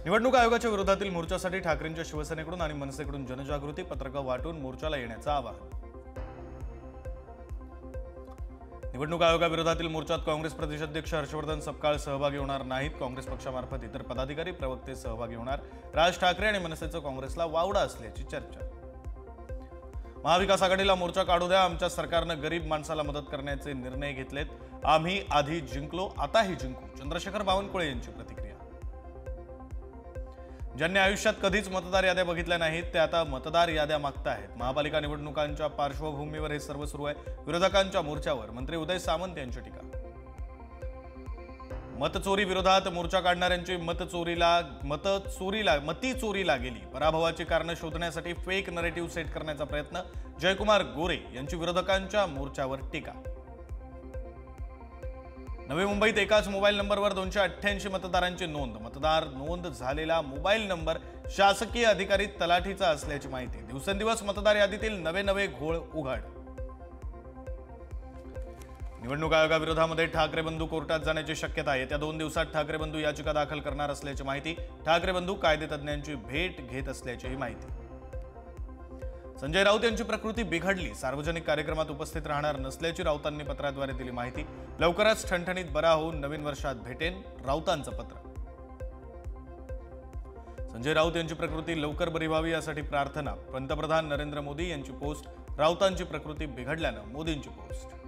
निवडणूक आयोगाच्या विरोधातील मोर्चासाठी ठाकरेंच्या शिवसेनेकडून आणि मनसेकडून जनजागृती पत्रकं वाटून मोर्चाला येण्याचं आवाहन। निवडणूक आयोगाविरोधातील मोर्चात काँग्रेस प्रदेशाध्यक्ष हर्षवर्धन सपकाळ सहभागी होणार नाहीत। काँग्रेस पक्षामार्फत इतर पदाधिकारी प्रवक्ते सहभागी होणार। राज ठाकरे आणि मनसेचं काँग्रेसला वावडा असल्याची चर्चा। महाविकास आघाडीला मोर्चा काढू द्या, आमच्या सरकारनं गरीब माणसाला मदत करण्याचे निर्णय घेतलेत। आम्ही आधी जिंकलो, आताही जिंकू, चंद्रशेखर बावनकुळे यांची प्रतिक्रिया। ज्यांनी आयुष्यात कधीच मतदार याद्या बघितल्या नाहीत ते आता मतदार याद्या मागतायत। महापालिका निवडणुकांच्या पार्श्वभूमीवर हे सर्व सुरू आहे। विरोधकांच्या मोर्चावर मंत्री उदय सामंत यांची टीका। मतचोरी विरोधात मोर्चा काढणाऱ्यांची मती चोरीला गेली। पराभवाची कारणं शोधण्यासाठी फेक नरेटिव्ह सेट करण्याचा प्रयत्न। जयकुमार गोरे यांची विरोधकांच्या मोर्चावर टीका। नवी मुंबईत एकाच मोबाईल नंबरवर 288 मतदारांची नोंद। मतदार नोंद झालेला मोबाईल नंबर शासकीय अधिकारी तलाठीचा असल्याची माहिती। दिवसेंदिवस मतदार यादीतील नवे घोळ उघड। निवडणूक आयोगाविरोधामध्ये ठाकरे बंधू कोर्टात जाण्याची शक्यता आहे। येत्या 2 दिवसात ठाकरे बंधू याचिका दाखल करणार असल्याची माहिती। ठाकरे बंधू कायदेतज्ञांची भेट घेत असल्याचीही माहिती। संजय राऊत यांची प्रकृती बिघडली, सार्वजनिक कार्यक्रमात उपस्थित राहणार नसल्याची राऊतांनी पत्राद्वारे दिली माहिती। लवकरच ठणठणीत बरा होऊन नवीन वर्षात भेटेन, राऊतांचं पत्र। संजय राऊत यांची प्रकृती लवकर बरी व्हावी यासाठी प्रार्थना। पंतप्रधान नरेंद्र मोदी यांची पोस्ट। राऊतांची प्रकृती बिघडल्यानं मोदींची पोस्ट।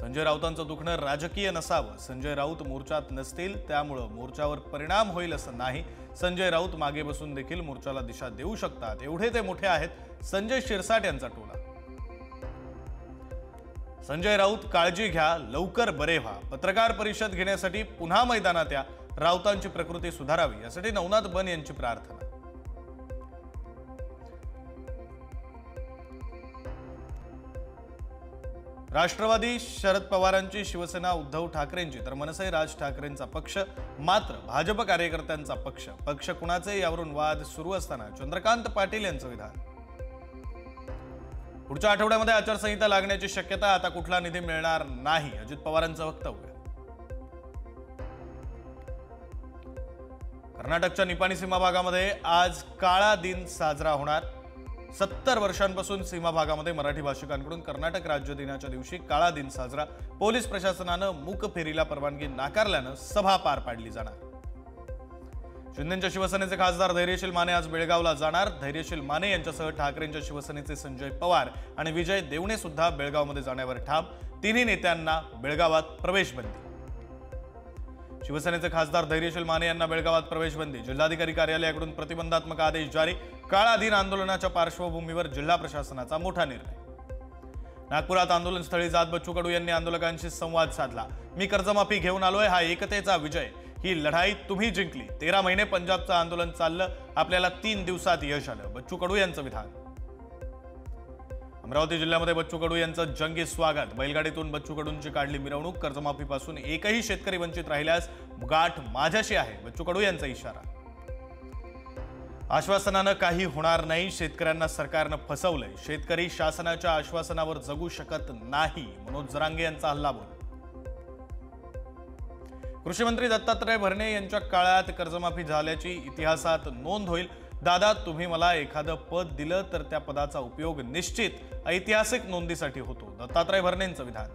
संजय राऊतांचं दुखणं राजकीय नसावं, संजय राऊत मोर्चात नसतील त्यामुळे मोर्चावर परिणाम होईल असं नाही। संजय राऊत मागे बसून देखील मोर्चाला दिशा देऊ शकतात, एवढे ते मोठे आहेत, संजय शिरसाट यांचा टोला। संजय राऊत काळजी घ्या, लवकर बरे व्हा, पत्रकार परिषद घेण्यासाठी पुन्हा मैदानात या, राऊतांची प्रकृती सुधारावी यासाठी नवनाथ बन यांची प्रार्थना। राष्ट्रवादी शरद पवारांची, शिवसेना उद्धव ठाकरेंची तर मनसे राज ठाकरेंचा पक्ष, मात्र भाजप कार्यकर्त्यांचा पक्ष। पक्ष कुणाचे यावरून वाद सुरू असताना चंद्रकांत पाटील यांचं विधान। पुढच्या आठवड्यामध्ये आचारसंहिता लागण्याची शक्यता, आता कुठला निधी मिळणार नाही, अजित पवारांचं वक्तव्य। कर्नाटकच्या निपाणी सीमा भागामध्ये आज काळा दिन साजरा होणार। 70 वर्षांपासून सीमा भागामध्ये मराठी भाषिकांकडून कर्नाटक राज्य दिनाच्या दिवशी काळा दिन साजरा। पोलीस प्रशासनानं मूक फेरीला परवानगी नाकारल्यानं सभा पार पाडली जाणार। शिंदेच्या शिवसेनेचे खासदार धैर्यशील माने आज बेळगावला जाणार। धैर्यशील माने यांच्यासह ठाकरेंच्या शिवसेनेचे संजय पवार आणि विजय देवणे सुद्धा बेळगावमध्ये जाण्यावर ठाम। तिन्ही नेत्यांना बेळगावात प्रवेशबंदी। शिवसेनेचे खासदार धैर्यशील माने यांना बेळगावात प्रवेशबंदी। जिल्हाधिकारी कार्यालयाकडून प्रतिबंधात्मक आदेश जारी। काळा दिन आंदोलनाच्या पार्श्वभूमीवर जिल्हा प्रशासनाचा मोठा निर्णय। नागपुरात आंदोलनस्थळी जात बच्चू कडू यांनी आंदोलकांशी संवाद साधला। मी कर्जमाफी घेऊन आलोय, हा एकतेचा विजय, ही लढाई तुम्ही जिंकली। 13 महिने पंजाबचं आंदोलन चाललं, आपल्याला 3 दिवसात यश आलं, बच्चू कडू यांचं विधान। अमरावती जिल्ह्यामध्ये बच्चू कडू यांचं जंगी स्वागत। बैलगाडीतून बच्चू कडूंची काढली मिरवणूक। कर्जमाफीपासून एकही शेतकरी वंचित राहिल्यास गाठ माझ्याशी आहे, बच्चू कडू यांचा इशारा। आश्वासनानं काही होणार नाही, शेतकऱ्यांना सरकारनं फसवलंय, शेतकरी शासनाच्या आश्वासनावर जगू शकत नाही, मनोज जरांगे यांचा हल्लाबोल। कृषी मंत्री दत्तात्रय भरणे यांच्या काळात कर्जमाफी झाल्याची इतिहासात नोंद होईल। दादा, तुम्ही मला एखादं पद दिलं तर त्या पदाचा उपयोग निश्चित ऐतिहासिक नोंदीसाठी होतो, दत्तात्रय भरणेंचं विधान।